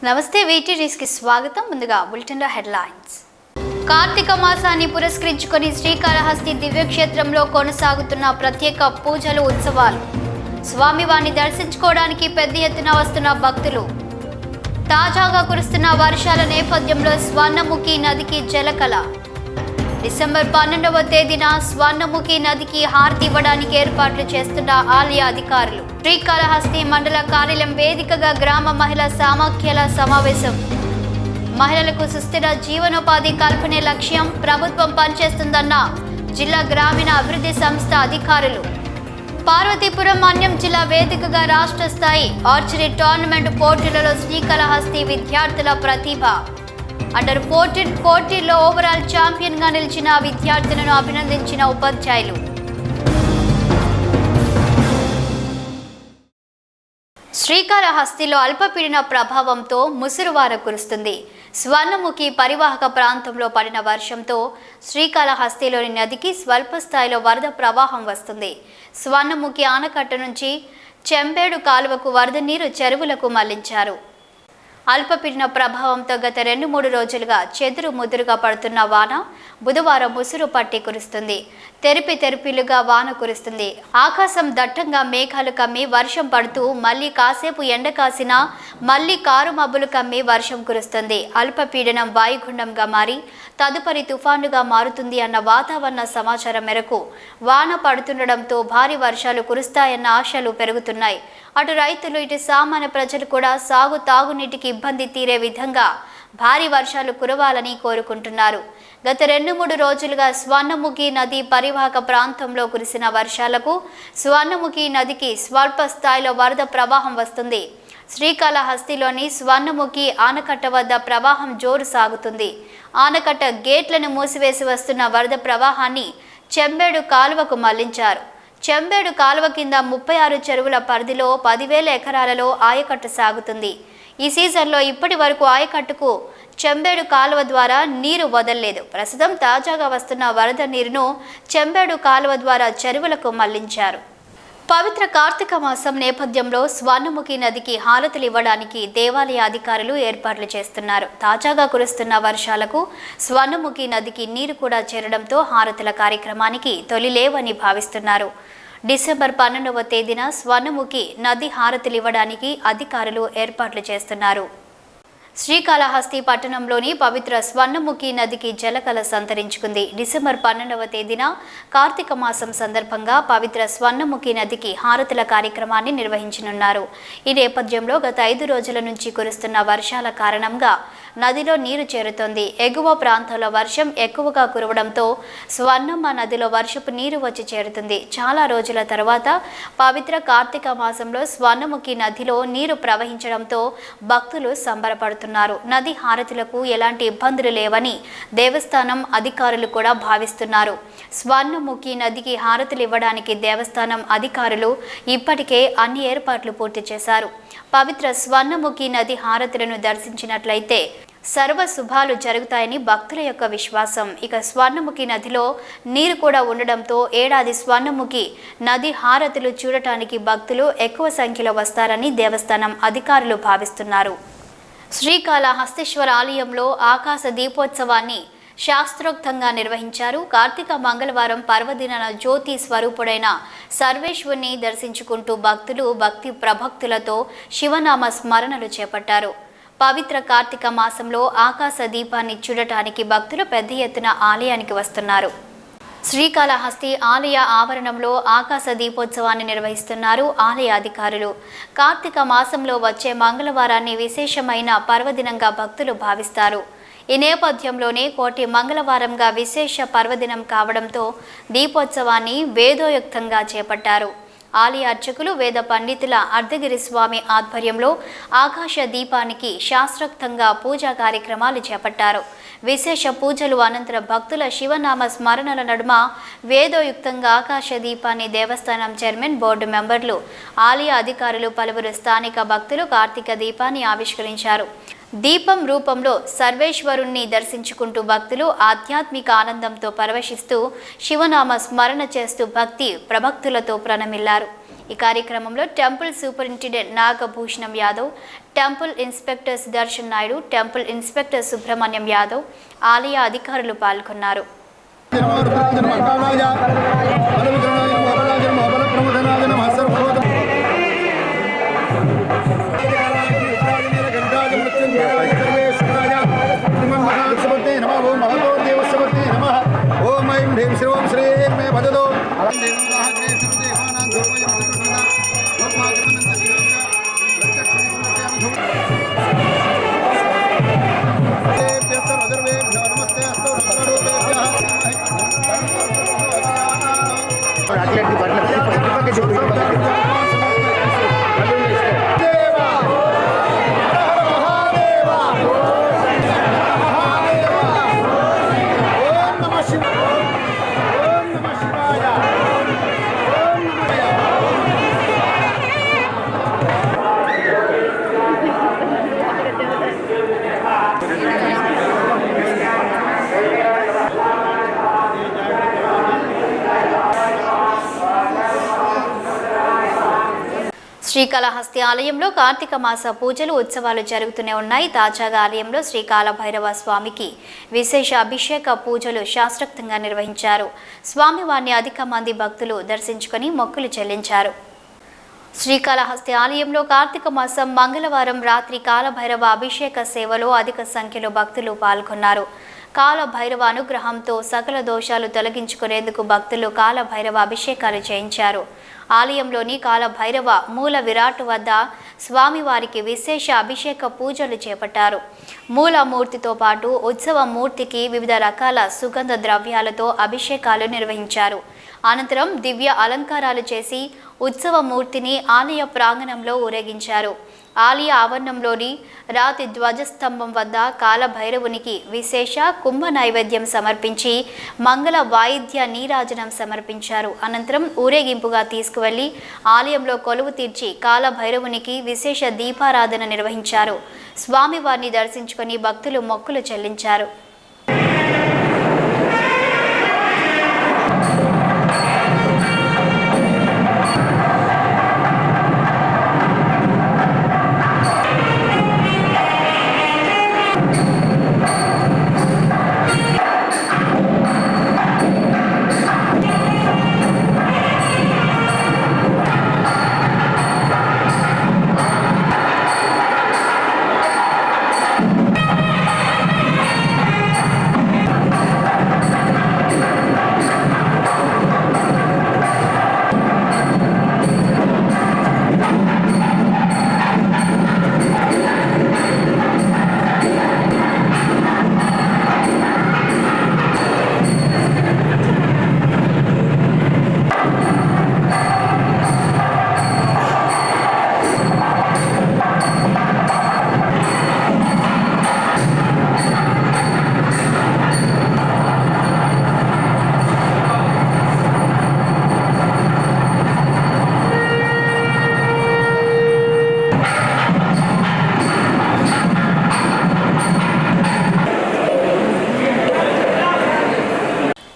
నమస్తే వీటీడీస్కి స్వాగతం. ముందుగా బులెటిన్లో హెడ్లైన్స్. కార్తీక మాసాన్ని పురస్కరించుకొని శ్రీకాళహస్తి దివ్యక్షేత్రంలో కొనసాగుతున్న ప్రత్యేక పూజలు, ఉత్సవాలు. స్వామివారిని దర్శించుకోవడానికి పెద్ద ఎత్తున వస్తున్న భక్తులు. తాజాగా కురుస్తున్న వర్షాల నేపథ్యంలో స్వర్ణముఖి నదికి జలకళ. డిసెంబర్ 12వ తేదీన స్వర్ణముఖి నదికి హారతి ఇవ్వడానికి ఏర్పాట్లు చేస్తున్న ఆలయ అధికారులు. శ్రీకాళహస్తి మండల కార్యాలయం వేదికగా గ్రామ మహిళా సమాఖ్యల సమావేశం. మహిళలకు సుస్థిర జీవనోపాధి కల్పనే లక్ష్యం ప్రభుత్వం పనిచేస్తుందన్న జిల్లా గ్రామీణ అభివృద్ధి సంస్థ అధికారులు. పార్వతీపురం మన్యం జిల్లా వేదికగా రాష్ట్ర స్థాయి ఆర్చరీ టోర్నమెంట్ పోటీలలో శ్రీకాళహస్తి విద్యార్థుల ప్రతిభ. అండర్ 14 పోటీల్లో ఓవరాల్ ఛాంపియన్గా నిలిచిన విద్యార్థులను అభినందించిన ఉపాధ్యాయులు. శ్రీకాళహస్తిలో అల్పపీడన ప్రభావంతో ముసురువార కురుస్తుంది. స్వర్ణముఖి పరివాహక ప్రాంతంలో పడిన వర్షంతో శ్రీకాళహస్తిలోని నదికి స్వల్ప స్థాయిలో వరద ప్రవాహం వస్తుంది. స్వర్ణముఖి ఆనకట్ట నుంచి చెంబేడు కాలువకు వరద నీరు చెరువులకు మళ్లించారు. అల్పపీడన ప్రభావంతో గత 2-3 రోజులుగా చెదురు ముదురుగా పడుతున్న వాన బుధవారం ముసురు పట్టి కురుస్తుంది. తెరిపిలుగా వాన కురుస్తుంది. ఆకాశం దట్టంగా మేఘాలు కమ్మి వర్షం పడుతూ మళ్లీ కాసేపు ఎండ కాసినా మళ్లీ కారు మబ్బులు కమ్మి వర్షం కురుస్తుంది. అల్పపీడనం వాయుగుండంగా మారి తదుపరి తుఫానుగా మారుతుంది అన్న వాతావరణ సమాచారం మేరకు వాన పడుతుండడంతో భారీ వర్షాలు కురుస్తాయన్న ఆశలు పెరుగుతున్నాయి. అటు రైతులు ఇటు సామాన్య ప్రజలు కూడా తాగునీటికి ఇబ్బంది తీరే విధంగా భారీ వర్షాలు కురవాలని కోరుకుంటున్నారు. గత 2-3 రోజులుగా స్వర్ణముఖి నది పరివాహక ప్రాంతంలో కురిసిన వర్షాలకు స్వర్ణముఖి నదికి స్వల్ప స్థాయిలో వరద ప్రవాహం వస్తుంది. శ్రీకాళహస్తిలోని స్వర్ణముఖి ఆనకట్ట వద్ద ప్రవాహం జోరు సాగుతుంది. ఆనకట్ట గేట్లను మూసివేసి వస్తున్న వరద ప్రవాహాన్ని చెంబేడు కాలువకు మళ్లించారు. చెంబేడు కాలువ కింద 36 చెరువుల పరిధిలో 10,000 ఎకరాలలో ఆయకట్టు సాగుతుంది. ఈ సీజన్లో ఇప్పటి వరకు ఆయకట్టుకు చెంబేడు కాలువ ద్వారా నీరు వదలలేదు. ప్రస్తుతం తాజాగా వస్తున్న వరద నీరును చెంబేడు కాలువ ద్వారా చెరువులకు మళ్లించారు. పవిత్ర కార్తీక మాసం నేపథ్యంలో స్వర్ణముఖి నదికి హారతులు ఇవ్వడానికి దేవాలయ అధికారులు ఏర్పాట్లు చేస్తున్నారు. తాజాగా కురుస్తున్న వర్షాలకు స్వర్ణముఖి నదికి నీరు కూడా చేరడంతో హారతుల కార్యక్రమానికి తొలి లేవని భావిస్తున్నారు. డిసెంబర్ 12వ తేదీన స్వర్ణముఖి నది హారతులు ఇవ్వడానికి అధికారులు ఏర్పాట్లు చేస్తున్నారు. శ్రీకాళహస్తి పట్టణంలోని పవిత్ర స్వర్ణముఖి నదికి జలకళ సంతరించుకుంది. డిసెంబర్ 12వ తేదీన కార్తీక మాసం సందర్భంగా పవిత్ర స్వర్ణముఖి నదికి హారతుల కార్యక్రమాన్ని నిర్వహించనున్నారు. ఈ నేపథ్యంలో గత 5 రోజుల నుంచి కురుస్తున్న వర్షాల కారణంగా నదిలో నీరు చేరుతోంది. ఎగువ ప్రాంతాల్లో వర్షం ఎక్కువగా కురవడంతో స్వర్ణమ్మ నదిలో వర్షపు నీరు వచ్చి చేరుతుంది. చాలా రోజుల తర్వాత పవిత్ర కార్తీక మాసంలో స్వర్ణముఖి నదిలో నీరు ప్రవహించడంతో భక్తులు సంబరపడుతున్నారు. నది హారతులకు ఎలాంటి ఇబ్బందులు లేవని దేవస్థానం అధికారులు కూడా భావిస్తున్నారు. స్వర్ణముఖి నదికి హారతులు ఇవ్వడానికి దేవస్థానం అధికారులు ఇప్పటికే అన్ని ఏర్పాట్లు పూర్తి చేశారు. పవిత్ర స్వర్ణముఖి నది హారతులను దర్శించినట్లయితే సర్వ శుభాలు జరుగుతాయని భక్తుల యొక్క విశ్వాసం. ఇక స్వర్ణముఖి నదిలో నీరు కూడా ఉండడంతో ఏడాది స్వర్ణముఖి నది హారతులు చూడటానికి భక్తులు ఎక్కువ సంఖ్యలో వస్తారని దేవస్థానం అధికారులు భావిస్తున్నారు. శ్రీకాళహస్తీశ్వర ఆలయంలో ఆకాశ దీపోత్సవాన్ని శాస్త్రోక్తంగా నిర్వహించారు. కార్తీక మంగళవారం పర్వదిన జ్యోతి స్వరూపుడైన సర్వేశ్వరుని దర్శించుకుంటూ భక్తులు భక్తి ప్రభక్తులతో శివనామ స్మరణలు చేపట్టారు. పవిత్ర కార్తీక మాసంలో ఆకాశ దీపాన్ని చూడటానికి భక్తులు పెద్ద ఎత్తున ఆలయానికి వస్తున్నారు. శ్రీకాళహస్తి ఆలయ ఆవరణంలో ఆకాశ దీపోత్సవాన్ని నిర్వహిస్తున్నారు ఆలయ అధికారులు. కార్తీక మాసంలో వచ్చే మంగళవారాన్ని విశేషమైన పర్వదినంగా భక్తులు భావిస్తారు. ఈ నేపథ్యంలోనే కోటి మంగళవారంగా విశేష పర్వదినం కావడంతో దీపోత్సవాన్ని వేదోయుక్తంగా చేపట్టారు. ఆలయ అర్చకులు వేద పండితుల అర్ధగిరి స్వామి ఆధ్వర్యంలో ఆకాశ దీపానికి శాస్త్రోక్తంగా పూజా కార్యక్రమాలు చేపట్టారు. విశేష పూజలు అనంతరం భక్తుల శివనామ స్మరణల నడుమ వేదోయుక్తంగా ఆకాశ దీపాన్ని దేవస్థానం చైర్మన్, బోర్డు మెంబర్లు, ఆలయ అధికారులు, పలువురు స్థానిక భక్తులు కార్తీక దీపాన్ని ఆవిష్కరించారు. దీపం రూపంలో సర్వేశ్వరుణ్ణి దర్శించుకుంటూ భక్తులు ఆధ్యాత్మిక ఆనందంతో పరవశిస్తూ శివనామ స్మరణ చేస్తూ భక్తి ప్రభక్తులతో ప్రణమిల్లారు. ఈ కార్యక్రమంలో temple superintendent Nagabhushanam Yadav, temple inspector Sudarshan Naidu, temple inspector Subrahmanyam Yadav, ఆలయ అధికారులు పాల్గొన్నారు. శ్రీకాళహస్తి ఆలయంలో కార్తీక మాస పూజలు ఉత్సవాలు జరుగుతూనే ఉన్నాయి. తాజాగా ఆలయంలో శ్రీకాళభైరవ స్వామికి విశేష అభిషేక పూజలు శాస్త్రోక్తంగా నిర్వహించారు. స్వామివారిని అధిక మంది భక్తులు దర్శించుకొని మొక్కులు చెల్లించారు. శ్రీకాళహస్తి ఆలయంలో కార్తీక మాసం మంగళవారం రాత్రి కాలభైరవ అభిషేక సేవలో అధిక సంఖ్యలో భక్తులు పాల్గొన్నారు. కాలభైరవ అనుగ్రహంతో సకల దోషాలు తొలగించుకునేందుకు భక్తులు కాలభైరవ అభిషేకాలు చేయించారు. ఆలయంలోని కాలభైరవ మూల విరాట్ వద్ద స్వామివారికి విశేష అభిషేక పూజలు చేపట్టారు. మూలమూర్తితో పాటు ఉత్సవ మూర్తికి వివిధ రకాల సుగంధ ద్రవ్యాలతో అభిషేకాలు నిర్వహించారు. అనంతరం దివ్య అలంకారాలు చేసి ఉత్సవ మూర్తిని ఆలయ ప్రాంగణంలో ఊరేగించారు. ఆలయ ఆవరణంలోని రాతి ధ్వజస్తంభం వద్ద కాలభైరవునికి విశేష కుంభ నైవేద్యం సమర్పించి మంగళ వాయిద్య నీరాజనం సమర్పించారు. అనంతరం ఊరేగింపుగా తీసుకువెళ్లి ఆలయంలో కొలువు తీర్చి కాలభైరవునికి విశేష దీపారాధన నిర్వహించారు. స్వామివారిని దర్శించుకొని భక్తులు మొక్కులు చెల్లించారు.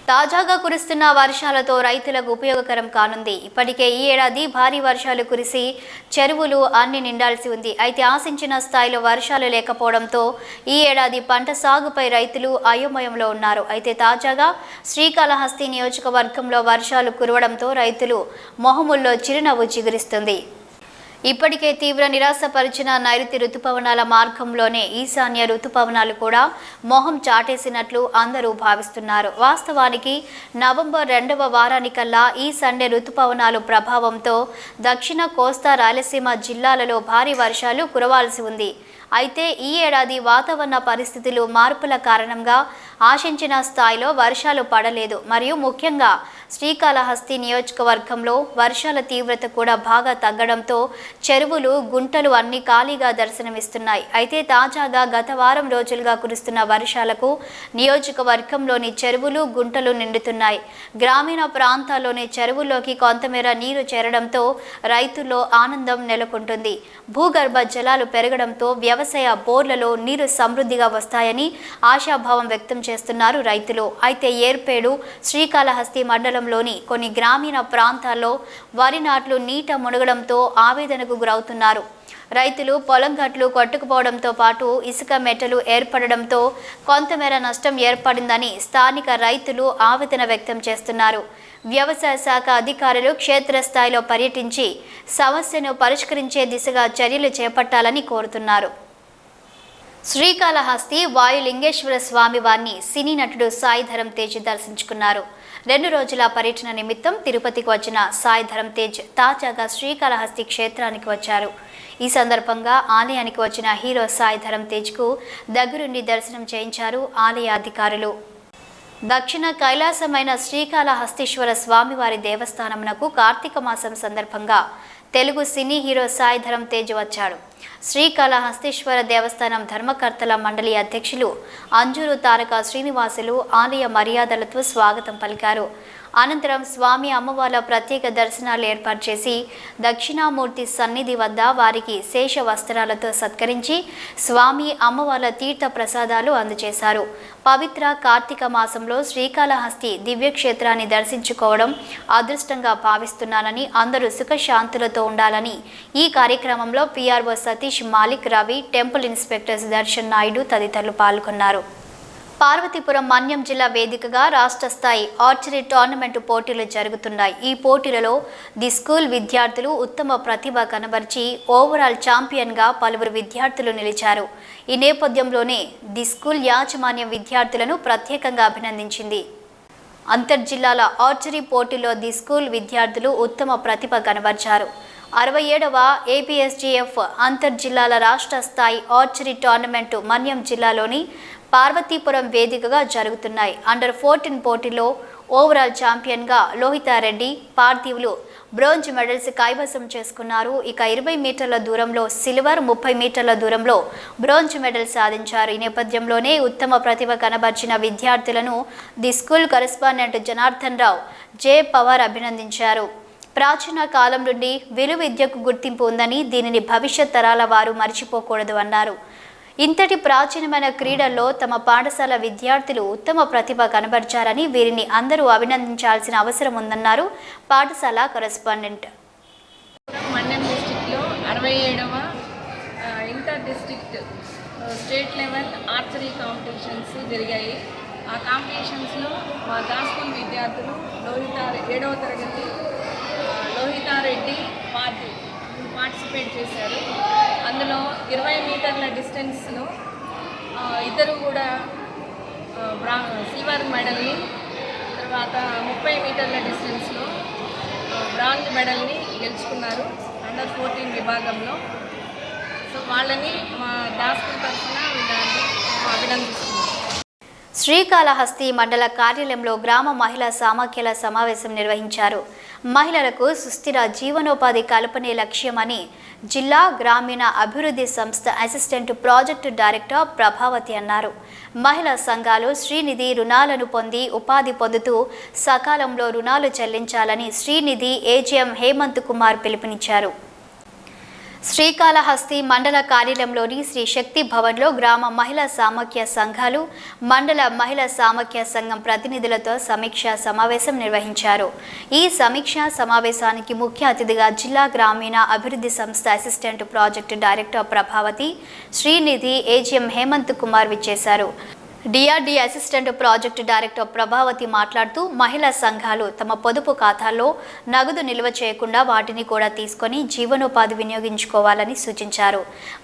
తాజాగా కురుస్తున్న వర్షాలతో రైతులకు ఉపయోగకరం కానుంది. ఇప్పటికే ఈ ఏడాది భారీ వర్షాలు కురిసి చెరువులు అన్ని నిండాల్సి ఉంది. అయితే ఆశించిన స్థాయిలో వర్షాలు లేకపోవడంతో ఈ ఏడాది పంట సాగుపై రైతులు అయోమయంలో ఉన్నారు. అయితే తాజాగా శ్రీకాళహస్తి నియోజకవర్గంలో వర్షాలు కురవడంతో రైతులు మొహముల్లో చిరునవ్వు చిగురిస్తుంది. ఇప్పటికే తీవ్ర నిరాశపరిచిన నైరుతి రుతుపవనాల మార్గంలోనే ఈశాన్య రుతుపవనాలు కూడా మొహం చాటేసినట్లు అందరూ భావిస్తున్నారు. వాస్తవానికి నవంబర్ 2వ వారానికల్లా ఈశాన్య రుతుపవనాలు ప్రభావంతో దక్షిణ కోస్తా రాయలసీమ జిల్లాలలో భారీ వర్షాలు కురవాల్సి ఉంది. అయితే ఈ ఏడాది వాతావరణ పరిస్థితులు మార్పుల కారణంగా ఆశించిన స్థాయిలో వర్షాలు పడలేదు. మరియు ముఖ్యంగా శ్రీకాళహస్తి నియోజకవర్గంలో వర్షాల తీవ్రత కూడా బాగా తగ్గడంతో చెరువులు గుంటలు అన్ని ఖాళీగా దర్శనమిస్తున్నాయి. అయితే తాజాగా గత వారం రోజులుగా కురుస్తున్న వర్షాలకు నియోజకవర్గంలోని చెరువులు గుంటలు నిండుతున్నాయి. గ్రామీణ ప్రాంతాల్లోని చెరువుల్లోకి కొంతమేర నీరు చేరడంతో రైతుల్లో ఆనందం నెలకొంటుంది. భూగర్భ జలాలు పెరగడంతో వ్యవసాయ బోర్లలో నీరు సమృద్ధిగా వస్తాయని ఆశాభావం వ్యక్తం చేస్తున్నారు. చేస్తున్నారు రైతులు. అయితే ఏర్పేడు శ్రీకాళహస్తి మండలంలోని కొన్ని గ్రామీణ ప్రాంతాల్లో వరి నాట్లు నీట మునగడంతో ఆవేదనకు గురవుతున్నారు. రైతులు పొలం గట్లు కొట్టుకుపోవడంతో పాటు ఇసుక మెట్టలు ఏర్పడడంతో కొంతమేర నష్టం ఏర్పడిందని స్థానిక రైతులు ఆవేదన వ్యక్తం చేస్తున్నారు. వ్యవసాయ శాఖ అధికారులు క్షేత్రస్థాయిలో పర్యటించి సమస్యను పరిష్కరించే దిశగా చర్యలు చేపట్టాలని కోరుతున్నారు. శ్రీకాళహస్తి వాయులింగేశ్వర స్వామి వారిని సినీ నటుడు సాయి ధరమ్ తేజ్ దర్శించుకున్నారు. 2 రోజుల పర్యటన నిమిత్తం తిరుపతికి వచ్చిన సాయి ధరమ్ తేజ్ తాజాగా శ్రీకాళహస్తి క్షేత్రానికి వచ్చారు. ఈ సందర్భంగా ఆలయానికి వచ్చిన హీరో సాయి ధరమ్ తేజ్కు దగ్గరుండి దర్శనం చేయించారు ఆలయ అధికారులు. దక్షిణ కైలాసమైన శ్రీకాళహస్తీశ్వర స్వామివారి దేవస్థానమునకు కార్తీక మాసం సందర్భంగా తెలుగు సినీ హీరో సాయి ధరమ్ తేజ్ వచ్చాడు. శ్రీకాళహస్తీశ్వర దేవస్థానం ధర్మకర్తల మండలి అధ్యక్షులు అంజూరు తారక శ్రీనివాసులు ఆలయ మర్యాదలతో స్వాగతం పలికారు. అనంతరం స్వామి అమ్మవార్ల ప్రత్యేక దర్శనాలు ఏర్పాటు చేసి దక్షిణామూర్తి సన్నిధి వద్ద వారికి శేష వస్త్రాలతో సత్కరించి స్వామి అమ్మవార్ల తీర్థ ప్రసాదాలు అందజేశారు. పవిత్ర కార్తీక మాసంలో శ్రీకాళహస్తి దివ్యక్షేత్రాన్ని దర్శించుకోవడం అదృష్టంగా భావిస్తున్నానని, అందరూ సుఖశాంతులతో ఉండాలని ఈ కార్యక్రమంలో PRO Satish Malik, Ravi, temple inspector Darshan Naidu తదితరులు పాల్గొన్నారు. పార్వతీపురం మన్యం జిల్లా వేదికగా రాష్ట్ర స్థాయి ఆర్చరీ టోర్నమెంటు పోటీలు జరుగుతున్నాయి. ఈ పోటీలలో ది స్కూల్ విద్యార్థులు ఉత్తమ ప్రతిభ కనబరిచి ఓవరాల్ ఛాంపియన్గా పలువురు విద్యార్థులు నిలిచారు. ఈ నేపథ్యంలోనే ది స్కూల్ యాజమాన్యం విద్యార్థులను ప్రత్యేకంగా అభినందించింది. అంతర్జిల్లాల ఆర్చరీ పోటీలో ది స్కూల్ విద్యార్థులు ఉత్తమ ప్రతిభ కనబర్చారు. 67వ ఏపీఎస్జీఎఫ్ అంతర్జిల్లాల రాష్ట్ర స్థాయి ఆర్చరీ టోర్నమెంటు మన్యం జిల్లాలోని పార్వతీపురం వేదికగా జరుగుతున్నాయి. అండర్-14 పోటీలో ఓవరాల్ ఛాంపియన్గా లోహితారెడ్డి, పార్థివులు బ్రోంజ్ మెడల్స్ కైవసం చేసుకున్నారు. ఇక 20 మీటర్ల దూరంలో సిల్వర్, 30 మీటర్ల దూరంలో బ్రోంజ్ మెడల్ సాధించారు. ఈ నేపథ్యంలోనే ఉత్తమ ప్రతిభ కనబర్చిన విద్యార్థులను the school correspondent Janardhan Rao జే పవార్ అభినందించారు. ప్రాచీన కాలం నుండి విలువ విద్యకు గుర్తింపు ఉందని, దీనిని భవిష్యత్ తరాల వారు మర్చిపోకూడదు అన్నారు. ఇంతటి ప్రాచీనమైన క్రీడల్లో తమ పాఠశాల విద్యార్థులు ఉత్తమ ప్రతిభ కనబర్చారని, వీరిని అందరూ అభినందించాల్సిన అవసరం ఉందన్నారు పాఠశాల కరెస్పాండెంట్. మన్యం డిస్టిక్లో 67వ inter district state level archery competitions జరిగాయి. ఆ కాంపిటీషన్స్లో మా దాస్కూల్ విద్యార్థులు 7వ తరగతి లోహితారెడ్డి పార్టిసిపేట్ చేశారు. అందులో 20 మీటర్ల డిస్టెన్స్లో ఇద్దరు కూడా సిల్వర్ మెడల్ని, తర్వాత 30 మీటర్ల డిస్టెన్స్లో బ్రాంజ్ మెడల్ని గెలుచుకున్నారు అండర్-14 విభాగంలో. సో వాళ్ళని మా దాస్కూల్ తరఫున వీళ్ళని అభినందిస్తున్నాం. శ్రీకాళహస్తి మండల కార్యాలయంలో గ్రామ మహిళా సమాఖ్యల సమావేశం నిర్వహించారు. మహిళలకు సుస్థిర జీవనోపాధి కల్పనే లక్ష్యమని జిల్లా గ్రామీణ అభివృద్ధి సంస్థ అసిస్టెంట్ ప్రాజెక్టు డైరెక్టర్ ప్రభావతి అన్నారు. మహిళా సంఘాలు శ్రీనిధి రుణాలను పొంది ఉపాధి పొందుతూ సకాలంలో రుణాలు చెల్లించాలని శ్రీనిధి ఏజీఎం హేమంత్ కుమార్ పిలుపునిచ్చారు. శ్రీకాళహస్తి మండల కార్యాలయంలోని శ్రీ శక్తి భవన్లో గ్రామ మహిళా సమాఖ్య సంఘాలు, మండల మహిళా సమాఖ్య సంఘం ప్రతినిధులతో సమీక్షా సమావేశం నిర్వహించారు. ఈ సమీక్షా సమావేశానికి ముఖ్య అతిథిగా జిల్లా గ్రామీణ అభివృద్ధి సంస్థ assistant project director Prabhavati, Srinidhi AGM Hemanth Kumar విచ్చేశారు. DRD assistant project director Prabhavati మాట్లాడుతూ మహిళా సంఘాలు తమ పొదుపు ఖాతాల్లో నగదు నిల్వ చేయకుండా వాటిని కూడా తీసుకొని జీవనోపాధి వినియోగించుకోవాలని సూచించారు.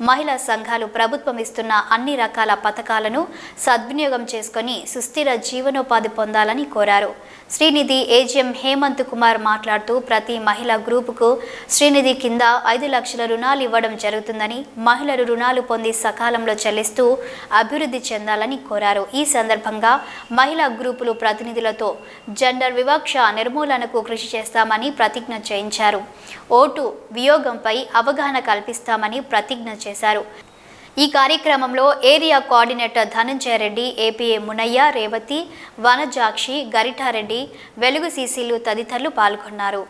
మహిళా సంఘాలు ప్రభుత్వం ఇస్తున్న అన్ని రకాల పథకాలను సద్వినియోగం చేసుకొని సుస్థిర జీవనోపాధి పొందాలని కోరారు. శ్రీనిధి ఏజీఎం హేమంత్ కుమార్ మాట్లాడుతూ ప్రతి మహిళా గ్రూపుకు శ్రీనిధి కింద 5 లక్షల రుణాలు ఇవ్వడం జరుగుతుందని, మహిళలు రుణాలు పొంది సకాలంలో చెల్లిస్తూ అభివృద్ధి చెందాలని కోరారు. ఈ సందర్భంగా మహిళా గ్రూపులు ప్రతినిధులతో జెండర్ వివక్ష నిర్మూలనకు కృషి చేస్తామని ప్రతిజ్ఞ చేయించారు. ఓటు వియోగంపై అవగాహన కల్పిస్తామని ప్రతిజ్ఞ చేశారు. ఈ కార్యక్రమంలో area coordinator Dhananjaya Reddy, APA Munayya, Revathi, Vanajakshi, Garitareddy, వెలుగు సీసీలు తదితరులు పాల్గొన్నారు.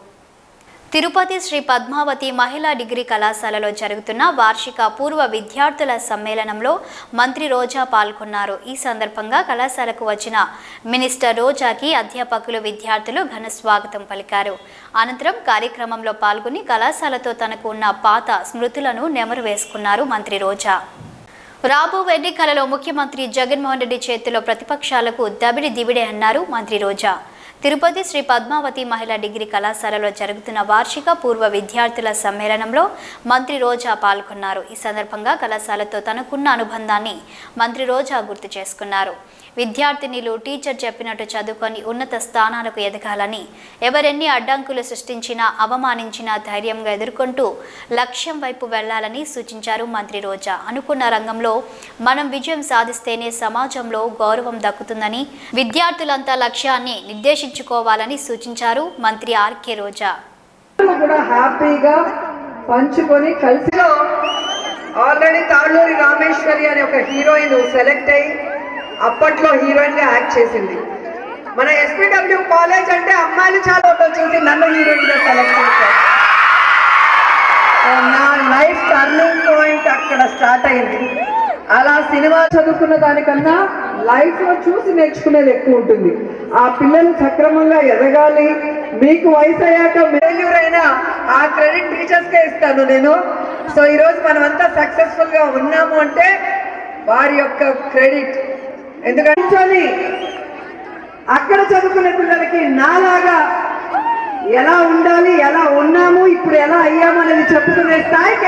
తిరుపతి శ్రీ పద్మావతి మహిళా డిగ్రీ కళాశాలలో జరుగుతున్న వార్షిక పూర్వ విద్యార్థుల సమ్మేళనంలో మంత్రి రోజా పాల్గొన్నారు. ఈ సందర్భంగా కళాశాలకు వచ్చిన మినిస్టర్ రోజాకి అధ్యాపకులు, విద్యార్థులు ఘన స్వాగతం పలికారు. అనంతరం కార్యక్రమంలో పాల్గొని కళాశాలతో తనకు ఉన్న పాత స్మృతులను నెమరు వేసుకున్నారు మంత్రి రోజా. రాబో ఎన్నికలలో ముఖ్యమంత్రి జగన్మోహన్ రెడ్డి చేతిలో ప్రతిపక్షాలకు దబిడి దివిడే అన్నారు మంత్రి రోజా. తిరుపతి శ్రీ పద్మావతి మహిళా డిగ్రీ కళాశాలలో జరుగుతున్న వార్షిక పూర్వ విద్యార్థుల సమ్మేళనంలో మంత్రి రోజా పాల్గొన్నారు. ఈ సందర్భంగా కళాశాలతో తనకున్న అనుబంధాన్ని మంత్రి రోజా గుర్తు చేసుకున్నారు. విద్యార్థినిలు టీచర్ చెప్పినట్టు చదువుకొని ఉన్నత స్థానాలకు ఎదగాలని, ఎవరెన్ని అడ్డంకులు సృష్టించినా, అవమానించినా ధైర్యంగా ఎదుర్కొంటూ లక్ష్యం వైపు వెళ్లాలని సూచించారు మంత్రి రోజా. అనుకున్న రంగంలో మనం విజయం సాధిస్తేనే సమాజంలో గౌరవం దక్కుతుందని, విద్యార్థులంతా లక్ష్యాన్ని నిర్దేశించుకోవాలని సూచించారు మంత్రి ఆర్కే రోజా. హ్యాపీగా పంచుకొని కలిసి ఆల్రెడీ తాళ్ళూరి రామేశ్వరి అనే ఒక హీరోయిన్ సెలెక్ట్ అయ్యి అప్పట్లో హీరోయిన్ గా యాక్ట్ చేసింది. మన ఎస్పీడబ్ల్యూ కాలేజ్ అంటే అమ్మాయిలు చాలా చూసి నన్ను హీరోయిన్ గా సెలెక్ట్ చేశారు. నా లైఫ్ టర్నింగ్ పాయింట్ అక్కడ స్టార్ట్ అయింది. అలా సినిమా చదువుకున్న దానికన్నా లైఫ్ లో చూసి నేర్చుకునేది ఎక్కువ ఉంటుంది. ఆ పిల్లలు సక్రమంగా ఎదగాలి. మీకు వయసు అయ్యాక ఫెయిల్యూర్ అయినా ఆ క్రెడిట్ టీచర్స్ కే ఇస్తాను నేను. సో ఈరోజు మనమంతా సక్సెస్ఫుల్ గా ఉన్నాము అంటే వారి యొక్క క్రెడిట్. ఎందుకంటే అక్కడ చదువుకునే పిల్లలకి నాలాగా ఎలా ఉండాలి, ఎలా ఉన్నాము, ఇప్పుడు ఎలా అయ్యాము అనేది చెప్పుకునే స్థాయికి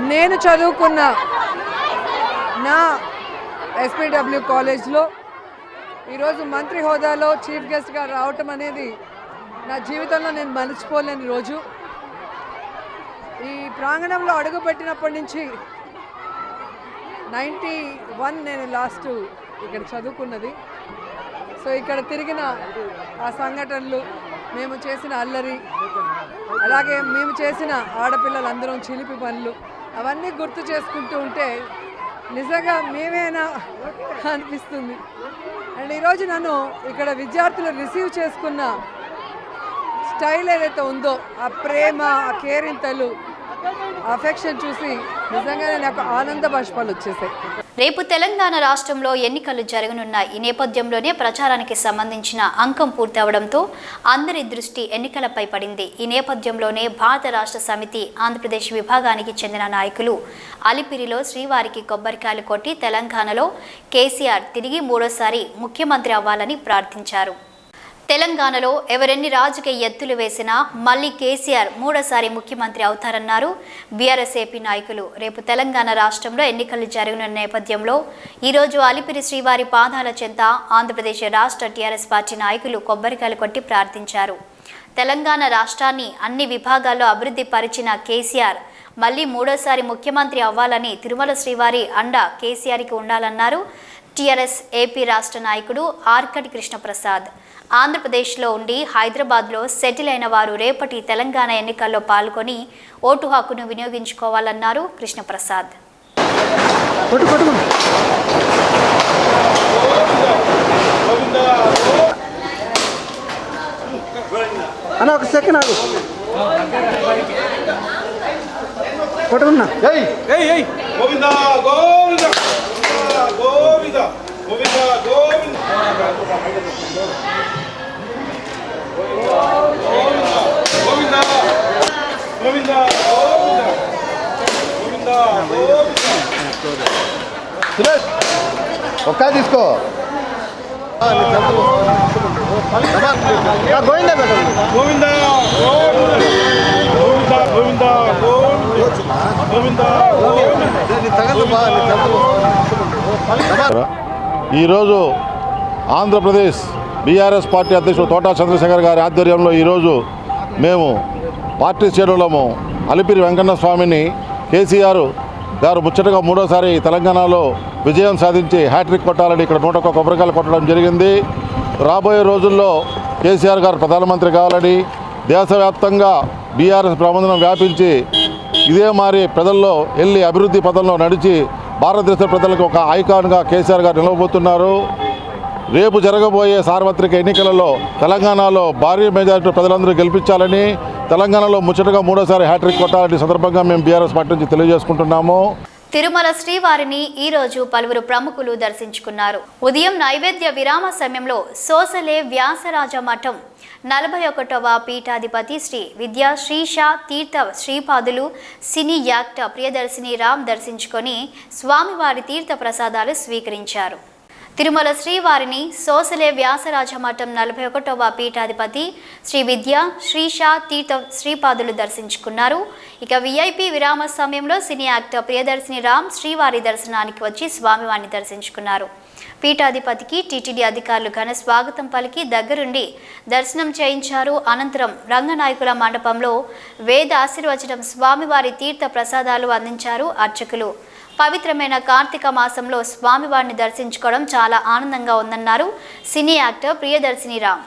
నేను చదువుకున్న నా ఎస్పీడబ్ల్యూ కాలేజ్లో ఈరోజు మంత్రి హోదాలో చీఫ్ గెస్ట్గా రావటం అనేది నా జీవితంలో నేను మర్చిపోలేని రోజు. ఈ ప్రాంగణంలో అడుగుపెట్టినప్పటి నుంచి 91 నేను లాస్ట్ ఇక్కడ చదువుకున్నది. సో ఇక్కడ తిరిగిన ఆ సంఘటనలు, మేము చేసిన అల్లరి, అలాగే మేము చేసిన ఆడపిల్లలందరం చిలిపి పనులు, అవన్నీ గుర్తు చేసుకుంటూ ఉంటే నిజంగా మేమేనా అనిపిస్తుంది. అండ్ ఈరోజు నన్ను ఇక్కడ విద్యార్థులు రిసీవ్ చేసుకున్న స్టైల్ ఏదైతే ఉందో, ఆ ప్రేమ, ఆ కేరింతలు, అఫెక్షన్ చూసి నిజంగానే నాకు ఆనంద బాష్పాలు వచ్చేసాయి. రేపు తెలంగాణ రాష్ట్రంలో ఎన్నికలు జరగనున్న ఈ నేపథ్యంలోనే ప్రచారానికి సంబంధించిన అంకం పూర్తవడంతో అందరి దృష్టి ఎన్నికలపై పడింది. ఈ నేపథ్యంలోనే భారత రాష్ట్ర సమితి ఆంధ్రప్రదేశ్ విభాగానికి చెందిన నాయకులు అలిపిరిలో శ్రీవారికి కొబ్బరికాయలు కొట్టి తెలంగాణలో కేసీఆర్ తిరిగి మూడోసారి ముఖ్యమంత్రి అవ్వాలని ప్రార్థించారు. తెలంగాణలో ఎవరెన్ని రాజకీయ ఎత్తులు వేసినా మళ్లీ కేసీఆర్ మూడోసారి ముఖ్యమంత్రి అవుతారన్నారు బీఆర్ఎస్ ఏపీ నాయకులు. రేపు తెలంగాణ రాష్ట్రంలో ఎన్నికలు జరగనున్న నేపథ్యంలో ఈరోజు అలిపిరి శ్రీవారి పాదాల చెంత ఆంధ్రప్రదేశ్ రాష్ట్ర టీఆర్ఎస్ పార్టీ నాయకులు కొబ్బరికాయలు కొట్టి ప్రార్థించారు. తెలంగాణ రాష్ట్రాన్ని అన్ని విభాగాల్లో అభివృద్ధి పరిచిన కేసీఆర్ మళ్లీ మూడోసారి ముఖ్యమంత్రి అవ్వాలని, తిరుమల శ్రీవారి అండ కేసీఆర్కి ఉండాలన్నారు టీఆర్ఎస్ ఏపీ రాష్ట్ర నాయకుడు ఆర్కటి కృష్ణప్రసాద్. ఆంధ్రప్రదేశ్లో ఉండి హైదరాబాద్లో సెటిల్ అయిన వారు రేపటి తెలంగాణ ఎన్నికల్లో పాల్గొని ఓటు హక్కును వినియోగించుకోవాలన్నారు కృష్ణప్రసాద్. గోవిందా ఒక్క తీసుకో గోవిందా గోవిందా గోవిందా గోవిందా ఈరోజు ఆంధ్రప్రదేశ్ బీఆర్ఎస్ పార్టీ అధ్యక్షుడు తోటా చంద్రశేఖర్ గారి ఆధ్వర్యంలో ఈరోజు మేము పార్టీ శ్రేణులము అలిపిరి వెంకన్న స్వామిని కేసీఆర్ గారు ముచ్చటగా మూడోసారి తెలంగాణలో విజయం సాధించి హ్యాట్రిక్ కొట్టాలని ఇక్కడ 101 కొబ్బరికాయలు కొట్టడం జరిగింది. రాబోయే రోజుల్లో కేసీఆర్ గారు ప్రధానమంత్రి కావాలని దేశవ్యాప్తంగా బీఆర్ఎస్ ప్రబంధనం వ్యాపించి ఇదే మారి ప్రజల్లో వెళ్ళి అభివృద్ధి పథంలో నడిచి భారతదేశ ప్రజలకు ఒక ఐకాన్గా కేసీఆర్ గారు నిలవబోతున్నారు. రేపు జరగబోయే సార్వత్రిక ఎన్నికలలో తెలంగాణలో భారీ మెజారిటీ ప్రజలందరూ గెలిపించాలని, తెలంగాణలో ముచ్చటగా మూడోసారి హ్యాట్రిక్ కొట్టాలని సందర్భంగా మేము బీఆర్ఎస్ పార్టీ నుంచి తెలియజేసుకుంటున్నాము. తిరుమల శ్రీవారిని ఈరోజు పలువురు ప్రముఖులు దర్శించుకున్నారు. ఉదయం నైవేద్య విరామ సమయంలో సోసలే వ్యాసరాజ మఠం 41వ పీఠాధిపతి శ్రీ విద్యా శ్రీషా తీర్థ శ్రీపాదులు సినీ యాక్టర్ ప్రియదర్శిని రామ్ దర్శించుకొని స్వామివారి తీర్థ ప్రసాదాలు స్వీకరించారు. తిరుమల శ్రీవారిని సోసలే వ్యాసరాజ మఠం 41వ పీఠాధిపతి శ్రీ విద్యా శ్రీషా తీర్థ శ్రీపాదులు దర్శించుకున్నారు. ఇక విఐపి విరామ సమయంలో సినీ యాక్టర్ ప్రియదర్శిని రామ్ శ్రీవారి దర్శనానికి వచ్చి స్వామివారిని దర్శించుకున్నారు. పీఠాధిపతికి టీటీడీ అధికారులు ఘన స్వాగతం పలికి దగ్గరుండి దర్శనం చేయించారు. అనంతరం రంగనాయకుల మండపంలో వేద ఆశీర్వచనం స్వామివారి తీర్థ ప్రసాదాలు అందించారు అర్చకులు. పవిత్రమైన కార్తీక మాసంలో స్వామివారిని దర్శించుకోవడం చాలా ఆనందంగా ఉందన్నారు సినీ యాక్టర్ ప్రియదర్శిని రామ్.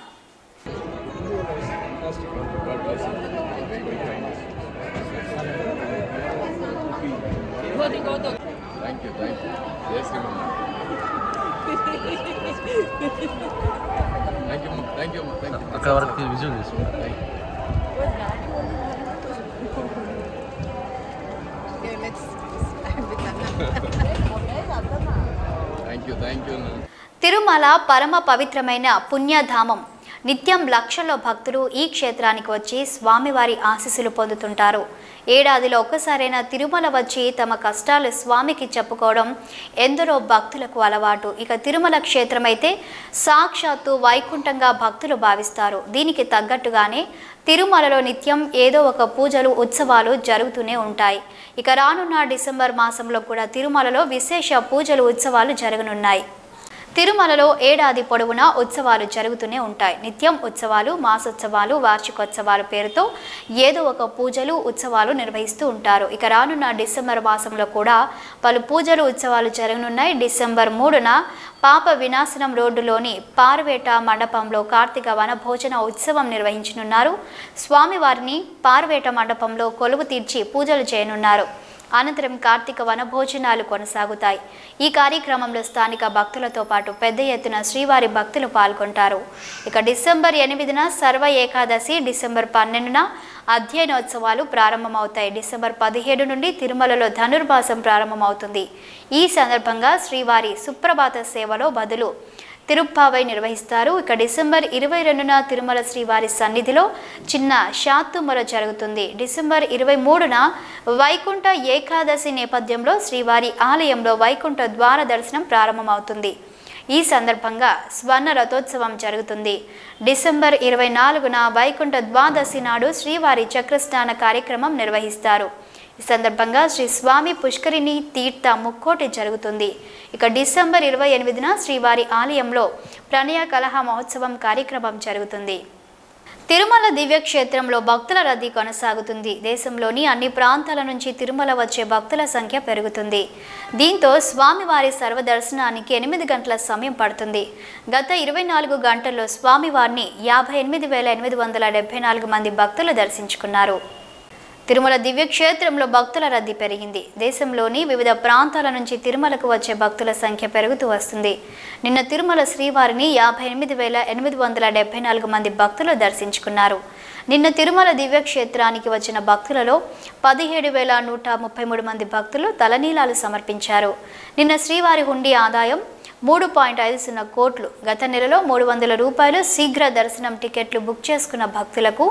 అక్కడ వరకు విజువల్ తీసుకుంటాం. తిరుమల పరమ పవిత్రమైన పుణ్యధామం. నిత్యం లక్షల్లో భక్తులు ఈ క్షేత్రానికి వచ్చి స్వామివారి ఆశీస్సులు పొందుతుంటారు. ఏడాదిలో ఒక్కసారైనా తిరుమల వచ్చి తమ కష్టాలు స్వామికి చెప్పుకోవడం ఎందరో భక్తులకు అలవాటు. ఇక తిరుమల క్షేత్రమైతే సాక్షాత్తు వైకుంఠంగా భక్తులు భావిస్తారు. దీనికి తగ్గట్టుగానే తిరుమలలో నిత్యం ఏదో ఒక పూజలు ఉత్సవాలు జరుగుతూనే ఉంటాయి. ఇక రానున్న డిసెంబర్ మాసంలో కూడా తిరుమలలో విశేష పూజలు ఉత్సవాలు జరగనున్నాయి. తిరుమలలో ఏడాది పొడవునా ఉత్సవాలు జరుగుతూనే ఉంటాయి. నిత్యం ఉత్సవాలు, మాసోత్సవాలు, వార్షికోత్సవాల పేరుతో ఏదో ఒక పూజలు ఉత్సవాలు నిర్వహిస్తూ ఉంటారు. ఇక రానున్న డిసెంబర్ మాసంలో కూడా పలు పూజలు ఉత్సవాలు జరగనున్నాయి. డిసెంబర్ 3న పాప వినాశనం రోడ్డులోని పార్వేట మండపంలో కార్తీక వనభోజన ఉత్సవం నిర్వహించనున్నారు. స్వామివారిని పార్వేట మండపంలో కొలువు తీర్చి పూజలు చేయనున్నారు. అనంతరం కార్తీక వనభోజనాలు కొనసాగుతాయి. ఈ కార్యక్రమంలో స్థానిక భక్తులతో పాటు పెద్ద ఎత్తున శ్రీవారి భక్తులు పాల్గొంటారు. ఇక డిసెంబర్ 8న సర్వ ఏకాదశి, డిసెంబర్ 12న అధ్యయనోత్సవాలు ప్రారంభమవుతాయి. డిసెంబర్ 17 నుండి తిరుమలలో ధనుర్మాసం ప్రారంభమవుతుంది. ఈ సందర్భంగా శ్రీవారి సుప్రభాత సేవలో బదులు తిరుప్పావై నిర్వహిస్తారు. ఇక డిసెంబర్ 22న తిరుమల శ్రీవారి సన్నిధిలో చిన్న శాత్తుమర జరుగుతుంది. డిసెంబర్ 23న వైకుంఠ ఏకాదశి నేపథ్యంలో శ్రీవారి ఆలయంలో వైకుంఠ ద్వార దర్శనం ప్రారంభమవుతుంది. ఈ సందర్భంగా స్వర్ణ రథోత్సవం జరుగుతుంది. డిసెంబర్ 24న వైకుంఠ ద్వాదశి నాడు శ్రీవారి చక్రస్నాన కార్యక్రమం నిర్వహిస్తారు. ఈ సందర్భంగా శ్రీ స్వామి పుష్కరిణి తీర్థ ముక్కోటి జరుగుతుంది. ఇక డిసెంబర్ 28న శ్రీవారి ఆలయంలో ప్రణయ కలహ మహోత్సవం కార్యక్రమం జరుగుతుంది. తిరుమల దివ్యక్షేత్రంలో భక్తుల రద్దీ కొనసాగుతుంది. దేశంలోని అన్ని ప్రాంతాల నుంచి తిరుమల వచ్చే భక్తుల సంఖ్య పెరుగుతుంది. దీంతో స్వామివారి సర్వదర్శనానికి 8 గంటల సమయం పడుతుంది. గత 24 గంటల్లో స్వామివారిని 58,874 మంది భక్తులు దర్శించుకున్నారు. తిరుమల దివ్యక్షేత్రంలో భక్తుల రద్దీ పెరిగింది. దేశంలోని వివిధ ప్రాంతాల నుంచి తిరుమలకు వచ్చే భక్తుల సంఖ్య పెరుగుతూ వస్తుంది. నిన్న తిరుమల శ్రీవారిని 58,874 మంది భక్తులు దర్శించుకున్నారు. నిన్న తిరుమల దివ్యక్షేత్రానికి వచ్చిన భక్తులలో 17,133 మంది భక్తులు తలనీలాలు సమర్పించారు. నిన్న శ్రీవారి హుండీ ఆదాయం 3.50 కోట్లు. గత నెలలో 300 రూపాయలు శీఘ్ర దర్శనం టికెట్లు బుక్ చేసుకున్న భక్తులకు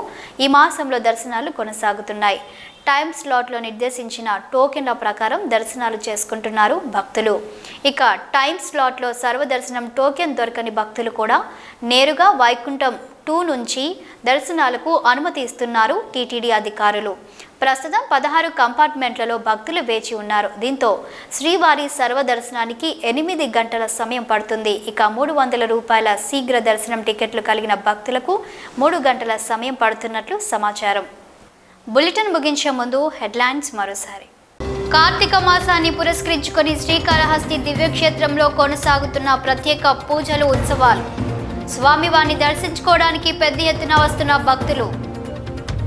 ఈ మాసంలో దర్శనాలు కొనసాగుతున్నాయి. టైం స్లాట్లో నిర్దేశించిన టోకెన్ల ప్రకారం దర్శనాలు చేసుకుంటున్నారు భక్తులు. ఇక టైం స్లాట్లో సర్వదర్శనం టోకెన్ దొరకని భక్తులు కూడా నేరుగా వైకుంఠం 2 నుంచి దర్శనాలకు అనుమతి ఇస్తున్నారు టీటీడీ అధికారులు. ప్రస్తుతం 16 కంపార్ట్మెంట్లలో భక్తులు వేచి ఉన్నారు. దీంతో శ్రీవారి సర్వదర్శనానికి 8 గంటల సమయం పడుతుంది. ఇక 300 రూపాయల శీఘ్ర దర్శనం టికెట్లు కలిగిన భక్తులకు 3 గంటల సమయం పడుతున్నట్లు సమాచారం. బులెటిన్ ముగించే ముందు హెడ్లైన్స్ మరోసారి. కార్తీక మాసాన్ని పురస్కరించుకొని శ్రీకాళహస్తి దివ్యక్షేత్రంలో కొనసాగుతున్న ప్రత్యేక పూజలు, ఉత్సవాలు. స్వామివారిని దర్శించుకోవడానికి పెద్ద ఎత్తున వస్తున్న భక్తులు.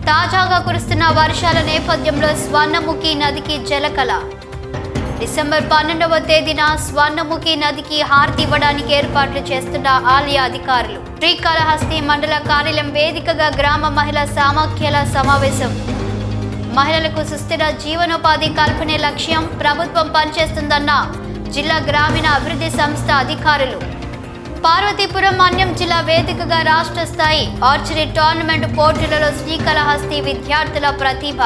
తాజాగా కురుస్తున్న వర్షాల నేపథ్యంలో స్వర్ణముఖి నదికి జలకళ. డిసెంబర్ 12వ తేదీన స్వర్ణముఖి నదికి హారతి ఇవ్వడానికి ఏర్పాట్లు చేస్తున్న ఆలయ అధికారులు. శ్రీకాళహస్తి మండల కార్యాలయం వేదికగా గ్రామ మహిళా సమాఖ్యల సమావేశం. మహిళలకు సుస్థిర జీవనోపాధి కల్పనే లక్ష్యం ప్రభుత్వం పనిచేస్తుందన్న జిల్లా గ్రామీణ అభివృద్ధి సంస్థ అధికారులు. పార్వతీపురం మన్యం జిల్లా వేదికగా రాష్ట్ర స్థాయి ఆర్చరీ టోర్నమెంట్ పోటీలలో శ్రీకాళహస్తి విద్యార్థుల ప్రతిభ.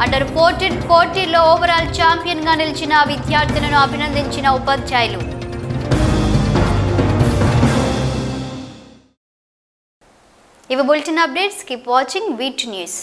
అండర్ 14 పోటీల్లో ఓవరాల్ ఛాంపియన్గా నిలిచిన విద్యార్థులను అభినందించిన ఉపాధ్యాయులు. ఇవి bulletin updates. Keep watching wheat news.